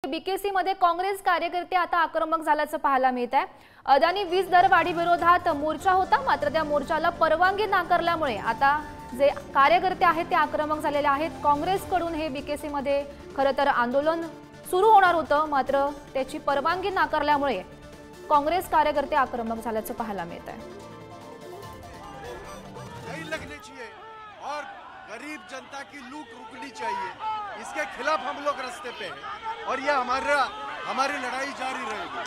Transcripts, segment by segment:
BKC मध्ये काँग्रेस कार्यकर्ते आता आक्रमक झाल्याचं पाहायला मिळत आहे। अदानी वीज दरवाढी विरोधात मोर्चा होता, मात्र त्या मोर्चाला परवानगी नाकारल्यामुळे आता जे कार्यकर्ते आहेत ते आक्रमक झालेले आहेत। काँग्रेसकडून हे बीकेसी मध्ये खरं तर आंदोलन सुरू होणार होतं, मात्र त्याची परवानगी नाकारल्यामुळे काँग्रेस कार्यकर्ते आक्रमक झाल्याचं पाहायला मिळत आहे। और गरीब जनता की लूट रुकनी चाहिए, इसके खिलाफ हम लोग रास्ते पे हैं और ये हमारी लड़ाई जारी रहेगी।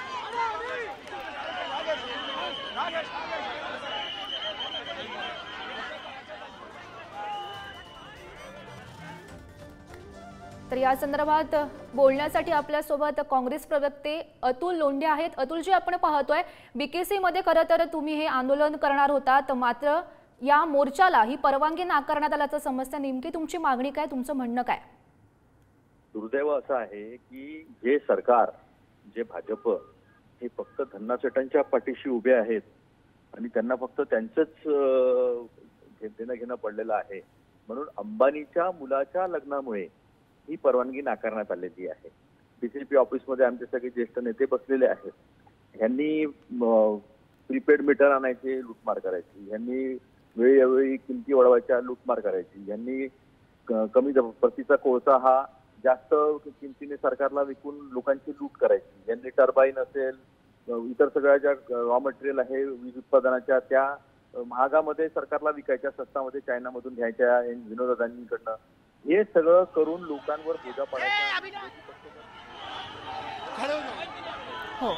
तर या संदर्भात बोलण्यासाठी आपल्या सोबत काँग्रेस प्रवक्ते अतुल लोंढे आहेत। अतुलजी, आपण पाहतोय बीकेसी मध्ये खरं तर तुम्ही हे आंदोलन करणार होतात, मात्र या मोर्चाला ही परवानगी नाकारण्यात आल्याचं समजतं। नेमकी तुमची मागणी काय, तुमचं म्हणणं काय? दुर्दैव असं आहे की जे सरकार, जे भाजप हे फक्त धन्नासेटांच्या पाठीशी उभे आहेत आणि त्यांना फक्त त्यांचंच देणं घेणं पडलेलं आहे, म्हणून अंबानीच्या मुलाच्या लग्नामुळे ही परवानगी नाकारण्यात आलेली आहे। बीजेपी ऑफिसमध्ये आमचे सगळे ज्येष्ठ नेते बसलेले आहेत। ह्यांनी प्रीपेड मीटर आणायचे, लूटमार करायची, ह्यांनी वेळोवेळी किमती वाढवायच्या, लूटमार करायची, यांनी कमी प्रतीचा कोळसा हा जास्त किमतीने सरकारला विकून लोकांची लूट करायची, यांनी टर्बाईन असेल, इतर सगळ्या ज्या रॉ मटेरियल आहे वीज उत्पादनाच्या त्या महागामध्ये सरकारला विकायच्या, स्वस्तामध्ये चायनामधून घ्यायच्या विनोदांकडनं, हे सगळं करून लोकांवर बोजा पडायचा। हो,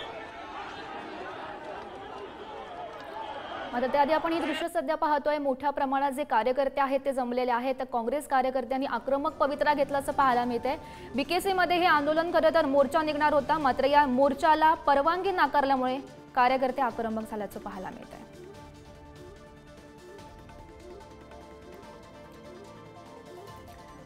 मात्र त्याआधी आपण ही दृश्य सध्या पाहतोय। मोठ्या प्रमाणात जे कार्यकर्ते आहेत ते जमलेले आहेत। काँग्रेस कार्यकर्त्यांनी आक्रमक पवित्रा घेतल्याचं पाहायला मिळतंय। बीकेसी मध्ये हे आंदोलन खरं तर मोर्चा निघणार होता, मात्र या मोर्चाला परवानगी नाकारल्यामुळे कार्यकर्ते आक्रमक झाल्याचं पाहायला मिळतंय।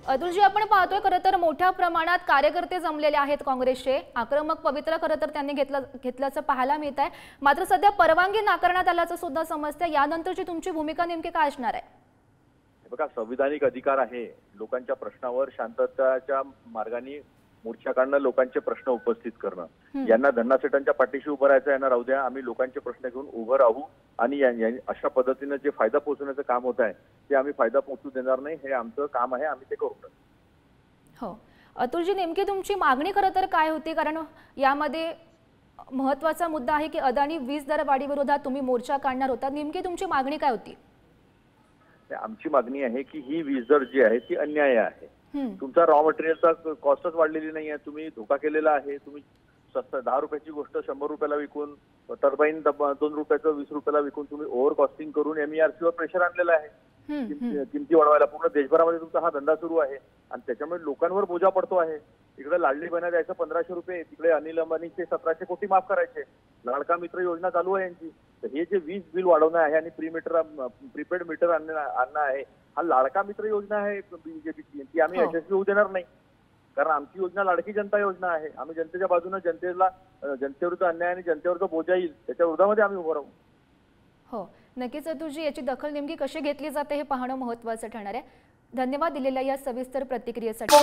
अतुलजी, आपण पाहतोय खरं तर मोठ्या प्रमाणात कार्यकर्ते जमलेले आहेत काँग्रेसचे। आक्रमक पवित्रा खरं तर त्यांनी घेतल्याचं पाहायला मिळत आहे, मात्र सध्या परवानगी नाकारण्यात आल्याचं सुद्धा समजतं। यानंतरची तुमची भूमिका नेमकी काय असणार आहे? बघा, संविधानिक अधिकार आहे लोकांच्या प्रश्नावर शांततेच्या मार्गाने मोर्चा काढणं, लोकांचे प्रश्न उपस्थित करणं। यांना धन्नासेटांच्या पाठीशी उभं राहायचं, यांना राहू द्या, आम्ही लोकांचे प्रश्न घेऊन उभं राहू आणि अशा पद्धतीने जे फायदा पोहोचवण्याचं काम होत आहे ते आम्ही फायदा पोहोचू देणार नाही, हे आमचं काम आहे, आम्ही ते करू। हो अतुलजी, नेमकी तुमची मागणी खरं तर काय होती? कारण यामध्ये महत्त्वाचा मुद्दा आहे की अदानी वीज दरवाढी विरोधात तुम्ही मोर्चा काढणार होता, नेमकी तुमची मागणी काय होती? आमची मागणी आहे की ही वीज दर जी आहे ती अन्याय आहे। तुमचा रॉ मटेरियलचा कॉस्टच वाढलेली नाही आहे, तुम्ही धोका केलेला आहे। तुम्ही 10 रुपयाची गोष्ट 100 रुपयाला विकून, टर्बाईन 2 रुपयाचं 20 रुपयाला विकून तुम्ही ओव्हर कॉस्टिंग करून MERC वर प्रेशर आणलेलं आहे, किमती वाढवायला। पूर्ण देशभरामध्ये तुमचा हा धंदा सुरू आहे आणि त्याच्यामुळे लोकांवर बोजा पडतो आहे। इकडे लाडली बहिणा द्यायचं 1500 रुपये, तिकडे अनिल अंबानीचे 1700 कोटी माफ करायचे, लाडका मित्र योजना चालू आहे यांची। तर हे जे वीज बिल वाढवणं आहे आणि प्रीपेड मीटर आणणं आहे, हा लाडका मित्र योजना आहे बीजेपीची, ती आम्ही यशस्वी होऊ देणार नाही। कारण आमची योजना लाडकी जनता योजना आहे, आम्ही जनतेच्या बाजूने, जनतेविरुद्ध अन्याय आणि जनतेवरचा बोजा येईल त्याच्या विरोधामध्ये आम्ही उभं राहू। हो नक्कीच अतुलजी, याची दखल नेमकी कशी घेतली जाते हे पाहणं महत्त्वाचं ठरणार आहे। धन्यवाद दिलेल्या या सविस्तर प्रतिक्रियेसाठी।